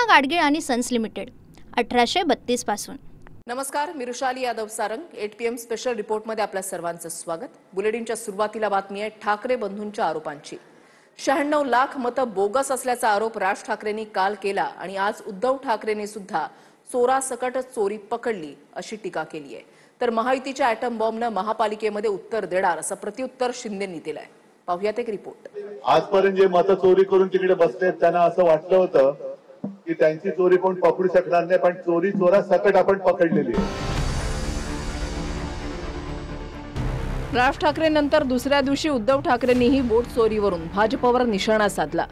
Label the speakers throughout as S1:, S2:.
S1: कृष्णा गाडगीळ आणि sons limited 1832 पासून।
S2: नमस्कार, मी रुशाली यादव सारंग। 8 PM स्पेशल रिपोर्टमध्ये आपल्या सर्वांचं स्वागत। बुलेटिनच्या सुरुवातीला बातमी आहे ठाकरे बंधूंच्या आरोपांची। 96 लाख मतं बोगस असल्याचा आरोप राज ठाकरेंनी काल केला आणि आज उद्धव ठाकरेंनी सुद्धा चोरासकट चोरी पकडली अशी टीका केली आहे। तर महायुतीच्या ॲटम बॉम्बनं महापालिकेमध्ये उत्तर देणार असं प्रत्युत्तर शिंदेंनी दिलंय। पाहूयात एक रिपोर्ट।
S3: आजपर्यंत जे मतं चोरी करून तिकडे बसलेत त्यांना असं वाटलं होतं की त्यांची चोरी कोण पकडू शकणार नाही, पण चोरी चोरासकट आपण पकडलेली आहे।
S2: राज ठाकरेंनंतर दुसऱ्या दिवशी उद्धव ठाकरेंनीही बोट चोरीवरून भाजपवर निशाणा साधला।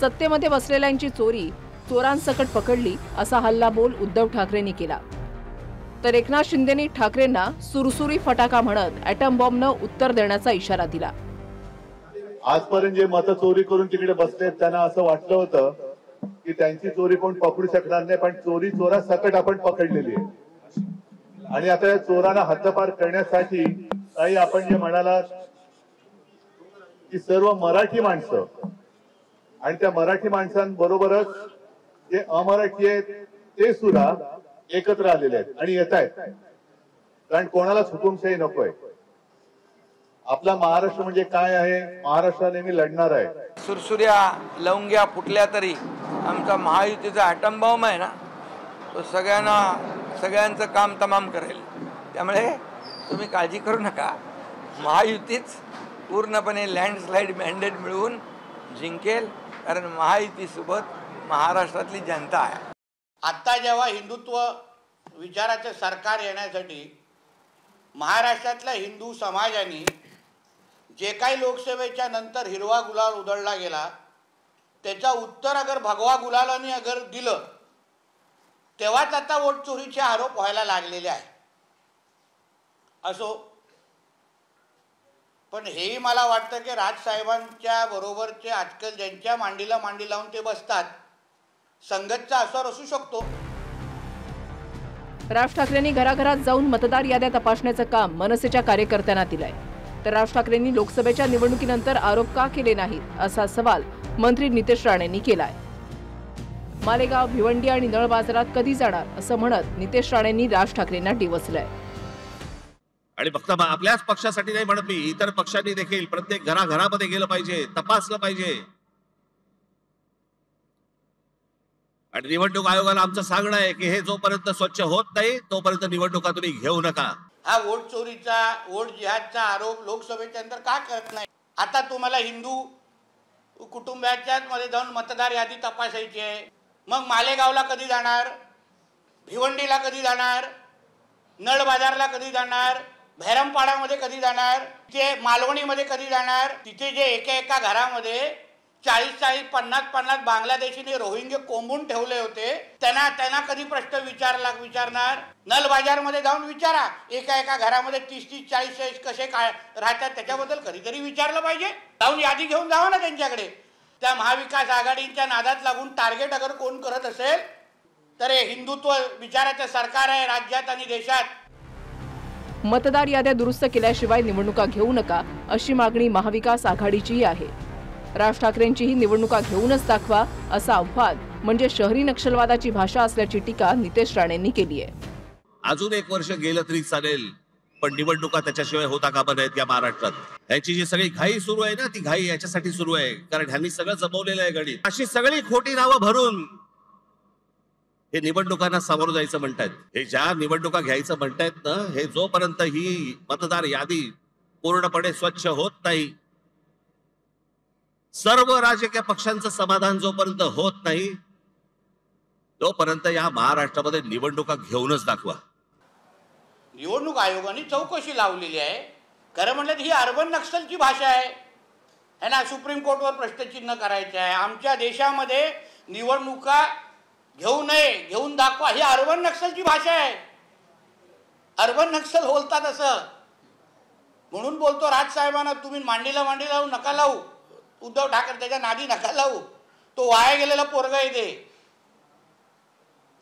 S2: सत्तेमध्ये बसलेल्यांची चोरी चोरांसकट पकडली असा हल्लाबोल उद्धव ठाकरेंनी केला। तर एकनाथ शिंदेंनी ठाकरेंना सुरसुरी फटाका म्हणत ॲटम बॉम्बनं उत्तर देण्याचा इशारा दिला।
S3: आजपर्यंत जे मतं चोरी करून तिकडे बसलेत त्यांना असं वाटलं होतं की त्यांची चोरी कोण पकडू शकणार नाही, पण चोरी चोरासकट आपण पकडलेली आहे। आणि आता या चोरांना हद्दपार करण्यासाठी काही आपण जे म्हणालात की सर्व मराठी माणसं आणि त्या मराठी माणसांबरोबरच जे अमराठी आहेत ते सुद्धा एकत्र आलेले आहेत आणि येत आहेत, कारण कोणालाच हुकुमशाही नकोय। आपला महाराष्ट्र म्हणजे काय आहे, महाराष्ट्र नेहमी लढणार आहे।
S4: सुरसुर्या लवंग्या फुटल्या तरी आमचा महायुतीचा ॲटम बॉम्ब आहे ना, तो सगळ्यांचं काम तमाम करेल। त्यामुळे तुम्ही काळजी करू नका, महायुतीच पूर्णपणे लँडस्लाईड मॅन्डेट मिळवून जिंकेल, कारण महायुतीसोबत महाराष्ट्रातली जनता आहे।
S5: आता जेव्हा हिंदुत्व विचाराचे सरकार येण्यासाठी महाराष्ट्रातल्या हिंदू समाजाने जे काही लोकसेवेच्या नंतर हिरवा गुलाल उधळला गेला त्याचा उत्तर अगर भगवा गुलालाने अगर दिलं तेव्हाच आता वोट चोरीचे आरोप व्हायला लागलेले आहे। असो, पण हेही मला वाटतं की राजसाहेबांच्या बरोबरचे आजकाल ज्यांच्या मांडीला मांडी लावून ते बसतात संगतचा असर असू शकतो।
S2: राज ठाकरेंनी घराघरात जाऊन मतदार याद्या तपासण्याचं काम मनसेच्या कार्यकर्त्यांना दिलंय। तर राज ठाकरेंनी लोकसभेच्या निवडणुकीनंतर आरोप का केले नाहीत असा सवाल मंत्री नितेश राणेंनी केलाय। मालेगाव, भिवंडी आणि नळ बाजारात कधी जाणार असं म्हणत नितेश राणेंनी राज ठाकरेंना डिवचलंय।
S6: आणि फक्त आपल्याच पक्षासाठी नाही म्हणत मी, इतर पक्षांनी देखील प्रत्येक घराघरामध्ये गेलं पाहिजे, तपासलं पाहिजे। आणि निवडणूक आयोगाला आमचं सांगणं आहे की हे जोपर्यंत स्वच्छ होत नाही तोपर्यंत निवडणुका तुम्ही घेऊ नका।
S5: हा वोट चोरीचा, वोट जिहादचा आरोप लोकसभेच्या अंतर का करत नाही? आता तुम्हाला हिंदू कुटुंबाच्या मध्ये जाऊन मतदार यादी तपासायची आहे, मग मालेगावला कधी जाणार, भिवंडीला कधी जाणार, नळ बाजारला कधी जाणार, भैरमपाडामध्ये कधी जाणार, ते मालवणीमध्ये कधी जाणार? तिथे जे एका घरामध्ये 40-40, 50-50 बांगलादेशीने रोहिंगे कोंबून ठेवले होते त्यांना कधी प्रश्न विचारणार? नल बाजारमध्ये जाऊन विचारा, एका घरामध्ये 30-30, 40-40 कसे काय राहतात त्याच्याबद्दल कधीतरी विचारलं पाहिजे। जाऊन यादी घेऊन जावा ना त्यांच्याकडे। त्या महाविकास आघाडीच्या नादात लागून टार्गेट अगर कोण करत असेल तर हे हिंदुत्व विचाराचं सरकार आहे राज्यात आणि देशात।
S2: मतदार याद्या दुरुस्त केल्याशिवाय निवडणुका घेऊ नका अशी मागणी महाविकास आघाडीचीही आहे। राज ठाकरेंचीही निवडणुका घेऊनच दाखवा असं आव्हान म्हणजे शहरी नक्षलवादाची भाषा असल्याची टीका नितेश राणेंनी केली आहे।
S6: अजून 1 वर्ष गेलं तरी चालेल, पण निवडणुका त्याच्याशिवाय होता कामा नयेत या महाराष्ट्रात। याची जी सगळी घाई सुरू आहे ना, ती घाई याच्यासाठी सुरू आहे कारण ह्यांनी सगळं जमवलेलं आहे गणित। अशी सगळी खोटी नावं भरून हे निवडणुकांना सामोरं जायचं म्हणतायत। हे ज्या निवडणुका घ्यायचं म्हणतायत ना, हे जोपर्यंत ही मतदार यादी पूर्णपणे स्वच्छ होत नाही, सर्व राजकीय पक्षांचं समाधान जोपर्यंत होत नाही तोपर्यंत या महाराष्ट्रामध्ये निवडणुका घेऊनच दाखवा।
S5: निवडणूक आयोगाने चौकशी लावलेली आहे। खरं म्हणलं तर ही अर्बन नक्षलची भाषा आहे ना, सुप्रीम कोर्टवर प्रश्नचिन्ह करायचे आहे। आमच्या देशामध्ये निवडणुका घेऊ नये, घेऊन दाखवा, ही अर्बन नक्षलची भाषा आहे। अर्बन नक्षल बोलतात असं, म्हणून बोलतो राजसाहेबांना तुम्ही मांडीला मांडी लावू नका लावू, उद्धव ठाकरे त्याच्या नादी नका लावू, तो वाया गेलेला पोरगा येते।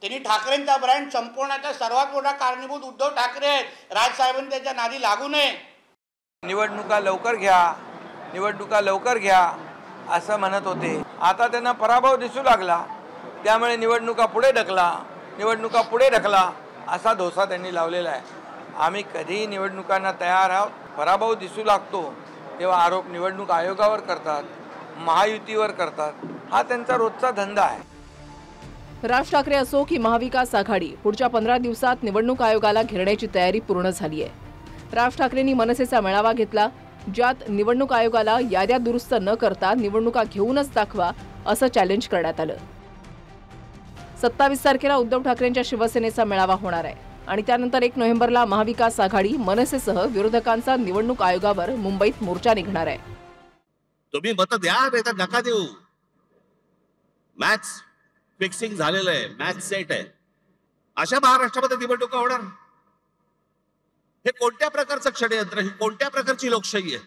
S5: त्यांनी ठाकरेंचा ब्रँड संपवण्याचा सर्वात मोठा कारणीभूत उद्धव ठाकरे आहेत। राजसाहेबांनी त्याच्या नादी लागू नये।
S4: निवडणुका लवकर घ्या असं म्हणत होते। आता त्यांना पराभव दिसू लागला त्यामुळे निवडणुका पुढे ढकला असा धोसा त्यांनी लावलेला आहे. आम्ही कधीही निवडणुकांना तयार आहोत. पराभव दिसू लागतो तेव्हा आरोप निवडणूक आयोगावर करतात, महायुतीवर करतात. हा त्यांचा रोजचा धंदा आहे.
S2: राज ठाकरे असो की महाविकास आघाडी पुढच्या 15 दिवसात निवडणूक आयोगाला घेरण्याची तयारी पूर्ण झाली आहे. राज ठाकरेंनी मनसेचा मेळावा घेतला, ज्यात निवडणूक आयोगाला याद्या दुरुस्त न करता निवडणुका घेऊनच दाखवा असं चॅलेंज करण्यात आलं. 27 तारखेला उद्धव ठाकरेंच्या शिवसेनेचा मेळावा होणार आहे आणि त्यानंतर 1 नोव्हेंबरला महाविकास आघाडी मनसेसह विरोधकांचा निवडणूक आयोगावर मुंबईत मोर्चा निघणार आहे.
S6: तुम्ही मत द्या नाहीतर नका देऊ. मॅच फिक्सिंग झालेलं आहे, मॅच सेट आहे. अशा महाराष्ट्रामध्ये निवडणुका होणार? हे कोणत्या प्रकारचं षडयंत्र, ही कोणत्या प्रकारची लोकशाही आहे?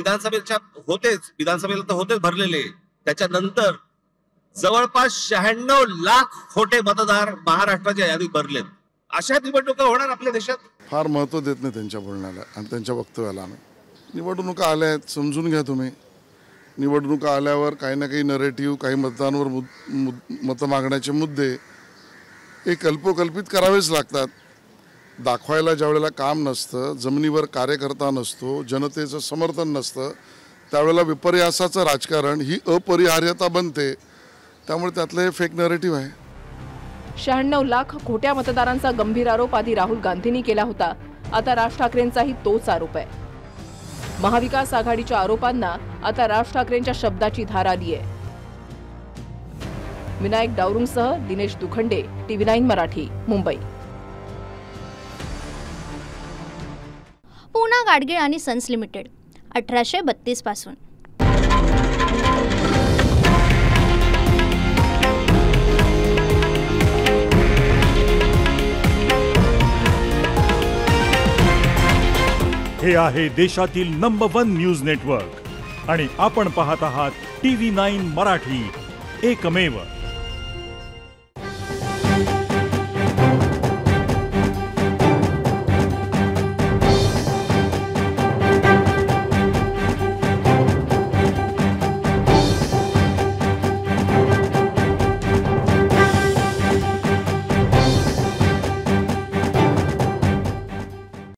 S6: विधानसभेला तर होतेच भरलेले. त्याच्यानंतर जवळपास 96 लाख खोटे मतदार महाराष्ट्राच्या यादीत भरलेत. अशा निवडणुका होणार आपल्या देशात?
S7: फार महत्व देत नाही त्यांच्या बोलण्याला आणि त्यांच्या वक्तव्याला. निवडणुका आल्या आहेत, समजून घ्या तुम्ही. निवडणुका आल्यावर काही ना काही नरेटिव्ह, काही मतदारांवर मतं मागण्याचे मुद्दे हे कल्पोकल्पित करावेच लागतात. दाखवायला ज्यावेळेला काम नसतं, जमिनीवर कार्यकर्ता नसतो, जनतेचं समर्थन नसतं, त्यावेळेला विपर्यासाचं राजकारण ही अपरिहार्यता बनते. त्यामुळे त्यातलं हे फेक नरेटिव्ह आहे.
S2: 96 लाख खोट्या मतदारांचा गंभीर आरोप आधी राहुल गांधींनी केला होता. आता राज ठाकरेंचाही तोच आरोप आहे. महाविकास आघाडीच्या आरोपांना आता राज ठाकरेंच्या शब्दाची धार आली आहे. विनायक डावरुंगसह दिनेश दुखंडे, TV9 मराठी, मुंबई.
S1: पूना गाडगीळ आणि सन्स लिमिटेड 1832 पासून.
S8: हे आहे देशातील नंबर 1 न्यूज नेटवर्क आणि आपण पाहत आहात TV9 मराठी, एकमेव.